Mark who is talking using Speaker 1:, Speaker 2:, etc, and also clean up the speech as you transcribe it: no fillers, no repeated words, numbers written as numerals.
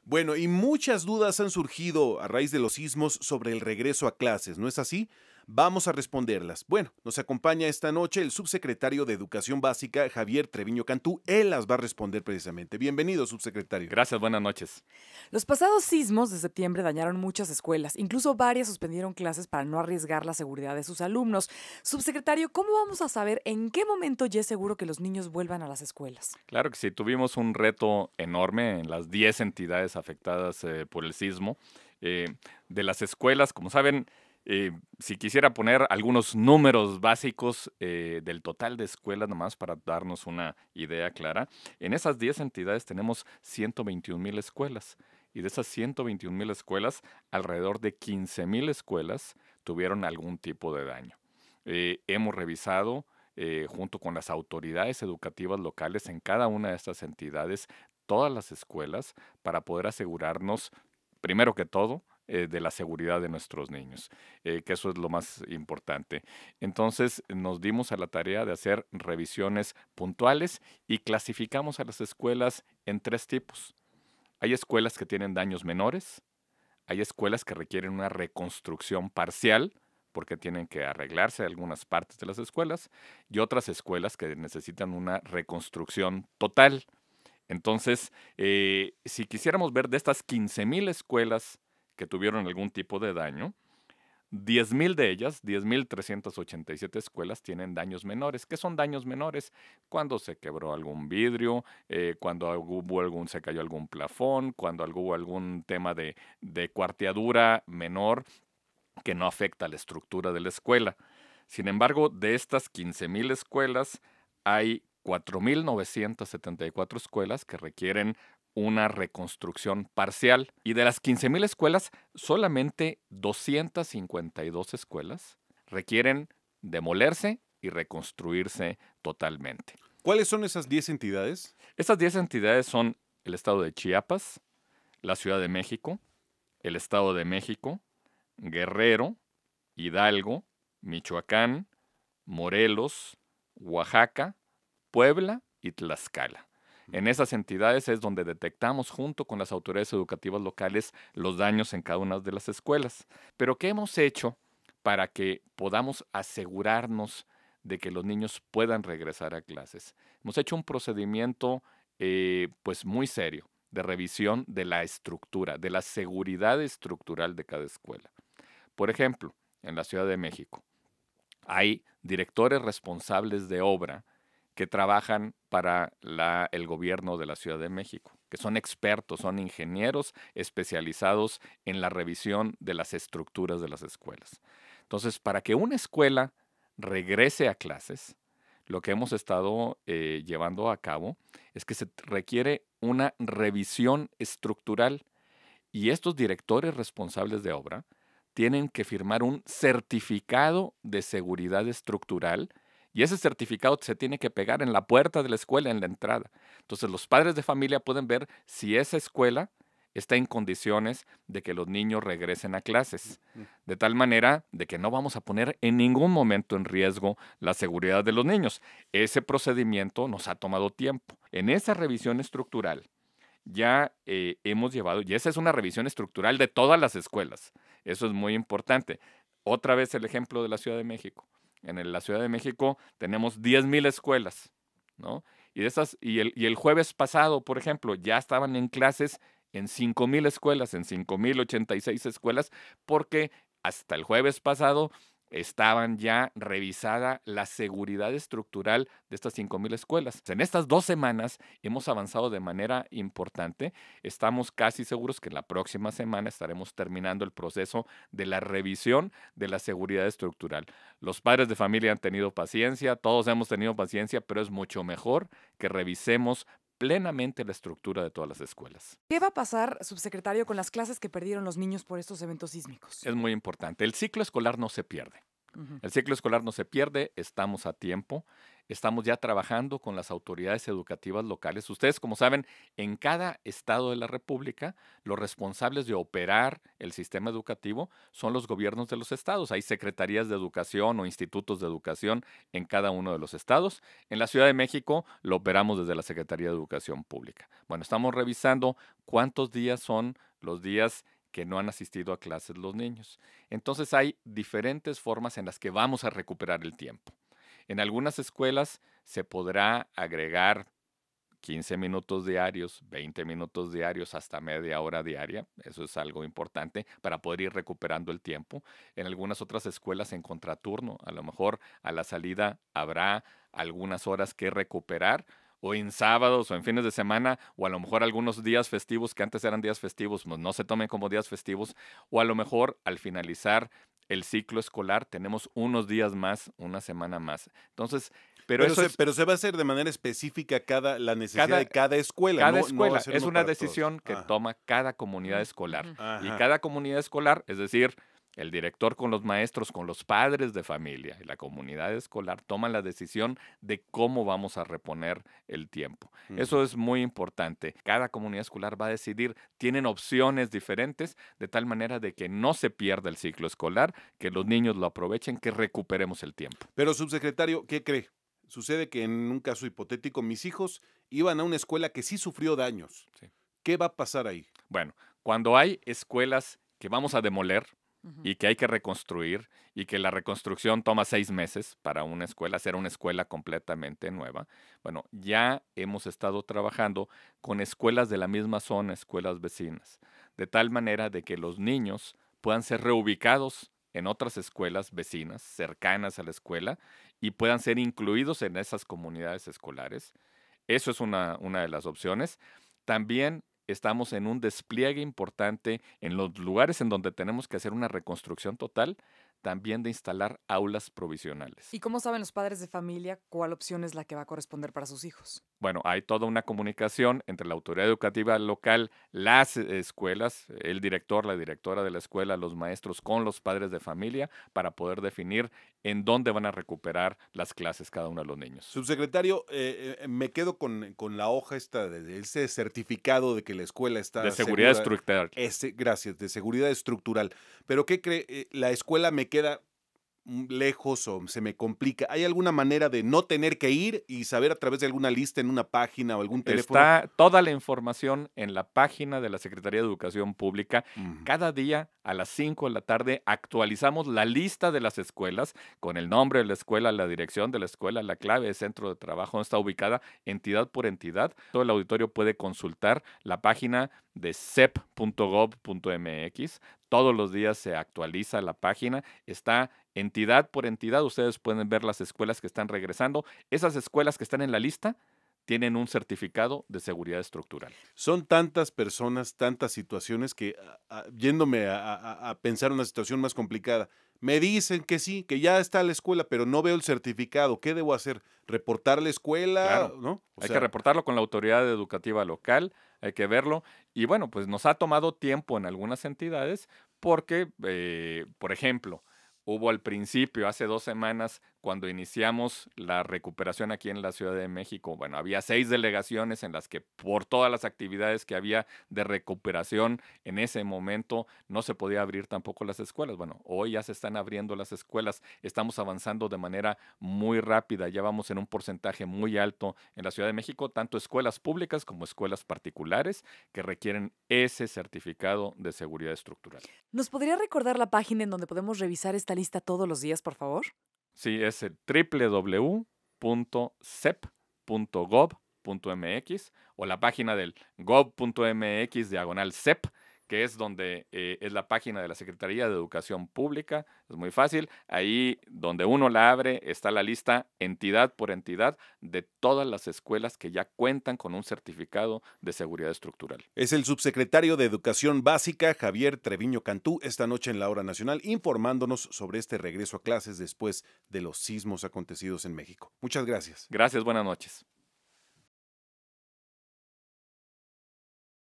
Speaker 1: Bueno, y muchas dudas han surgido a raíz de los sismos sobre el regreso a clases, ¿no es así? Vamos a responderlas. Bueno, nos acompaña esta noche el subsecretario de Educación Básica, Javier Treviño Cantú. Él las va a responder precisamente. Bienvenido, subsecretario.
Speaker 2: Gracias, buenas noches.
Speaker 3: Los pasados sismos de septiembre dañaron muchas escuelas, incluso varias suspendieron clases para no arriesgar la seguridad de sus alumnos. Subsecretario, ¿cómo vamos a saber en qué momento ya es seguro que los niños vuelvan a las escuelas?
Speaker 2: Claro que sí, tuvimos un reto enorme en las 10 entidades afectadas por el sismo. Eh, de las escuelas, como saben, si quisiera poner algunos números básicos del total de escuelas, nomás para darnos una idea clara, en esas 10 entidades tenemos 121,000 escuelas. Y de esas 121,000 escuelas, alrededor de 15,000 escuelas tuvieron algún tipo de daño. Hemos revisado junto con las autoridades educativas locales en cada una de estas entidades, todas las escuelas, para poder asegurarnos, primero que todo, de la seguridad de nuestros niños, que eso es lo más importante. Entonces nos dimos a la tarea de hacer revisiones puntuales y clasificamos a las escuelas en 3 tipos. Hay escuelas que tienen daños menores, hay escuelas que requieren una reconstrucción parcial, porque tienen que arreglarse algunas partes de las escuelas, y otras escuelas que necesitan una reconstrucción total. Entonces, si quisiéramos ver de estas 15,000 escuelas que tuvieron algún tipo de daño, 10,000 de ellas, 10,387 escuelas tienen daños menores. ¿Qué son daños menores? Cuando se quebró algún vidrio, cuando se cayó algún plafón, cuando hubo algún tema de cuarteadura menor que no afecta a la estructura de la escuela. Sin embargo, de estas 15,000 escuelas, hay 4,974 escuelas que requieren una reconstrucción parcial. Y de las 15,000 escuelas, solamente 252 escuelas requieren demolerse y reconstruirse totalmente.
Speaker 1: ¿Cuáles son esas 10 entidades?
Speaker 2: Estas 10 entidades son el estado de Chiapas, la Ciudad de México, el Estado de México, Guerrero, Hidalgo, Michoacán, Morelos, Oaxaca, Puebla y Tlaxcala. En esas entidades es donde detectamos junto con las autoridades educativas locales los daños en cada una de las escuelas. Pero ¿qué hemos hecho para que podamos asegurarnos de que los niños puedan regresar a clases? Hemos hecho un procedimiento pues muy serio de revisión de la estructura, de la seguridad estructural de cada escuela. Por ejemplo, en la Ciudad de México hay directores responsables de obra que trabajan para el gobierno de la Ciudad de México, que son expertos, son ingenieros especializados en la revisión de las estructuras de las escuelas. Entonces, para que una escuela regrese a clases, lo que hemos estado llevando a cabo es que se requiere una revisión estructural y estos directores responsables de obra tienen que firmar un certificado de seguridad estructural y ese certificado se tiene que pegar en la puerta de la escuela, en la entrada. Entonces los padres de familia pueden ver si esa escuela está en condiciones de que los niños regresen a clases, de tal manera de que no vamos a poner en ningún momento en riesgo la seguridad de los niños. Ese procedimiento nos ha tomado tiempo. En esa revisión estructural ya hemos llevado, y esa es una revisión estructural de todas las escuelas. Eso es muy importante. Otra vez el ejemplo de la Ciudad de México. La Ciudad de México tenemos 10,000 escuelas, ¿no? Y el jueves pasado, por ejemplo, ya estaban en clases en 5,000 escuelas, en 5,086 escuelas, porque hasta el jueves pasado estaban ya revisada la seguridad estructural de estas 5,000 escuelas. En estas 2 semanas hemos avanzado de manera importante. Estamos casi seguros que la próxima semana estaremos terminando el proceso de la revisión de la seguridad estructural. Los padres de familia han tenido paciencia, todos hemos tenido paciencia, pero es mucho mejor que revisemos plenamente la estructura de todas las escuelas.
Speaker 3: ¿Qué va a pasar, subsecretario, con las clases que perdieron los niños por estos eventos sísmicos?
Speaker 2: Es muy importante. El ciclo escolar no se pierde.
Speaker 3: Ujú.
Speaker 2: El ciclo escolar no se pierde, estamos a tiempo, estamos ya trabajando con las autoridades educativas locales. Ustedes, como saben, en cada estado de la República, los responsables de operar el sistema educativo son los gobiernos de los estados. Hay secretarías de educación o institutos de educación en cada uno de los estados. En la Ciudad de México lo operamos desde la Secretaría de Educación Pública. Bueno, estamos revisando cuántos días son los días que no han asistido a clases los niños. Entonces hay diferentes formas en las que vamos a recuperar el tiempo. En algunas escuelas se podrá agregar 15 minutos diarios, 20 minutos diarios, hasta media hora diaria. Eso es algo importante para poder ir recuperando el tiempo. En algunas otras escuelas en contraturno, a lo mejor a la salida habrá algunas horas que recuperar, o en sábados o en fines de semana, o a lo mejor algunos días festivos que antes eran días festivos, pues no se tomen como días festivos, o a lo mejor al finalizar el ciclo escolar tenemos unos días más, una semana más. Entonces,
Speaker 1: Pero se va a hacer de manera específica la necesidad
Speaker 2: cada,
Speaker 1: de cada escuela,
Speaker 2: cada
Speaker 1: no va a
Speaker 2: escuela.
Speaker 1: ser
Speaker 2: Es
Speaker 1: uno
Speaker 2: una
Speaker 1: para todos.
Speaker 2: decisión que
Speaker 1: Ajá,
Speaker 2: toma cada comunidad escolar.
Speaker 3: Ujú.
Speaker 2: Y
Speaker 1: ajá.
Speaker 2: cada comunidad escolar, es decir, el director con los maestros, con los padres de familia y la comunidad escolar toman la decisión de cómo vamos a reponer el tiempo. Eso
Speaker 1: Ujú.
Speaker 2: es muy importante. Cada comunidad escolar va a decidir, tienen opciones diferentes, de tal manera de que no se pierda el ciclo escolar, que los niños lo aprovechen, que recuperemos el tiempo.
Speaker 1: Pero, subsecretario, ¿qué cree? Sucede que en un caso hipotético, mis hijos iban a una escuela que sí sufrió daños.
Speaker 2: Sí.
Speaker 1: ¿Qué va a pasar ahí?
Speaker 2: Bueno, cuando hay escuelas que vamos a demoler,
Speaker 3: Ujú.
Speaker 2: y que hay que reconstruir y que la reconstrucción toma 6 meses para una escuela, hacer una escuela completamente nueva. Bueno, ya hemos estado trabajando con escuelas de la misma zona, escuelas vecinas, de tal manera de que los niños puedan ser reubicados en otras escuelas vecinas, cercanas a la escuela, y puedan ser incluidos en esas comunidades escolares. Eso es una de las opciones. También estamos en un despliegue importante en los lugares en donde tenemos que hacer una reconstrucción total, también de instalar aulas provisionales.
Speaker 3: ¿Y cómo saben los padres de familia cuál opción es la que va a corresponder para sus hijos?
Speaker 2: Bueno, hay toda una comunicación entre la autoridad educativa local, las escuelas, el director, la directora de la escuela, los maestros con los padres de familia para poder definir en dónde van a recuperar las clases cada uno de los niños.
Speaker 1: Subsecretario, me quedo con la hoja esta, de ese certificado de que la escuela está
Speaker 2: De seguridad
Speaker 1: segura.
Speaker 2: estructural.
Speaker 1: Gracias, de seguridad estructural. Pero ¿qué cree? La escuela me queda lejos o se me complica. ¿Hay alguna manera de no tener que ir y saber a través de alguna lista en una página o algún teléfono?
Speaker 2: Está toda la información en la página de la Secretaría de Educación Pública.
Speaker 1: Ujú.
Speaker 2: Cada día a las 5 de la tarde actualizamos la lista de las escuelas con el nombre de la escuela, la dirección de la escuela, la clave de centro de trabajo, donde está ubicada, entidad por entidad. Todo el auditorio puede consultar la página de cep.gov.mx. Todos los días se actualiza la página, está entidad por entidad. Ustedes pueden ver las escuelas que están regresando. Esas escuelas que están en la lista tienen un certificado de seguridad estructural.
Speaker 1: Son tantas personas, tantas situaciones que, yéndome a pensar una situación más complicada, me dicen que sí, que ya está la escuela, pero no veo el certificado. ¿Qué debo hacer? ¿Reportar la escuela?
Speaker 2: Claro.
Speaker 1: ¿No?
Speaker 2: Hay que reportarlo con la autoridad educativa local, hay que verlo. Y bueno, pues nos ha tomado tiempo en algunas entidades porque, por ejemplo, hubo al principio, hace 2 semanas, cuando iniciamos la recuperación aquí en la Ciudad de México, bueno, había 6 delegaciones en las que por todas las actividades que había de recuperación en ese momento no se podía abrir tampoco las escuelas. Bueno, hoy ya se están abriendo las escuelas, estamos avanzando de manera muy rápida, ya vamos en un porcentaje muy alto en la Ciudad de México, tanto escuelas públicas como escuelas particulares que requieren ese certificado de seguridad estructural.
Speaker 3: ¿Nos podría recordar la página en donde podemos revisar esta lista todos los días, por favor?
Speaker 2: Sí, es el www.cep.gov.mx o la página del gov.mx/CEP, que es donde es la página de la Secretaría de Educación Pública. Es muy fácil. Ahí donde uno la abre está la lista entidad por entidad de todas las escuelas que ya cuentan con un certificado de seguridad estructural.
Speaker 1: Es el subsecretario de Educación Básica, Javier Treviño Cantú, esta noche en la Hora Nacional, informándonos sobre este regreso a clases después de los sismos acontecidos en México. Muchas gracias.
Speaker 2: Gracias, buenas noches.